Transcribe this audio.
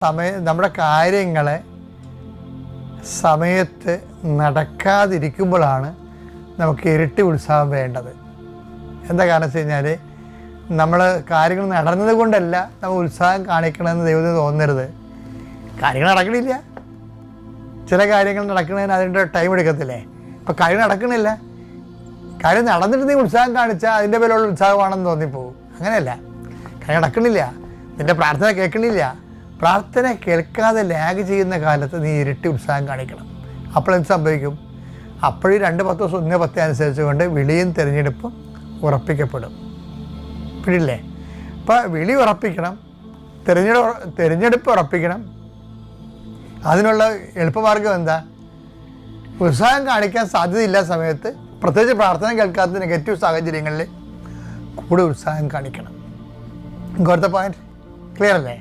നമ്മുടെ കാര്യങ്ങളെ സമയത്ത് നടക്കാതിരിക്കുമ്പോഴാണ് നമുക്ക് ഇരട്ടി ഉത്സാഹം വേണ്ടത്. എന്താ കാരണം വെച്ച് കഴിഞ്ഞാൽ നമ്മൾ കാര്യങ്ങൾ നടന്നത് കൊണ്ടല്ല നമ്മൾ ഉത്സാഹം കാണിക്കണമെന്ന് ദൈവത്തിന് തോന്നരുത്. കാര്യങ്ങൾ നടക്കണില്ല, ചില കാര്യങ്ങൾ നടക്കുന്നതിന് അതിൻ്റെ ടൈം എടുക്കത്തില്ലേ. ഇപ്പം കാര്യം നടക്കണില്ല, കാര്യം നടന്നിട്ട് നീ ഉത്സാഹം കാണിച്ചാൽ അതിൻ്റെ പേരുള്ള ഉത്സാഹമാണെന്ന് തോന്നിപ്പോകും. അങ്ങനെയല്ല, കാര്യം നടക്കണില്ല, നിൻ്റെ പ്രാർത്ഥന കേൾക്കണില്ല. പ്രാർത്ഥന കേൾക്കാതെ ലാഗ് ചെയ്യുന്ന കാലത്ത് നീ ഇരട്ടി ഉത്സാഹം കാണിക്കണം. അപ്പോഴെന്ത് സംഭവിക്കും? അപ്പോഴും 2:10 അനുസരിച്ച് കൊണ്ട് വിളിയും തിരഞ്ഞെടുപ്പും ഉറപ്പിക്കപ്പെടും. പിടില്ലേ? അപ്പോൾ വിളി ഉറപ്പിക്കണം, തിരഞ്ഞെടുപ്പ് ഉറപ്പിക്കണം. അതിനുള്ള എളുപ്പമാർഗം എന്താ? ഉത്സാഹം കാണിക്കാൻ സാധ്യതയില്ല സമയത്ത്, പ്രത്യേകിച്ച് പ്രാർത്ഥന കേൾക്കാത്ത നെഗറ്റീവ് സാഹചര്യങ്ങളിൽ കൂടെ ഉത്സാഹം കാണിക്കണം. ഇങ്ങോട്ടത്തെ പോയിന്റ് ക്ലിയർ അല്ലേ?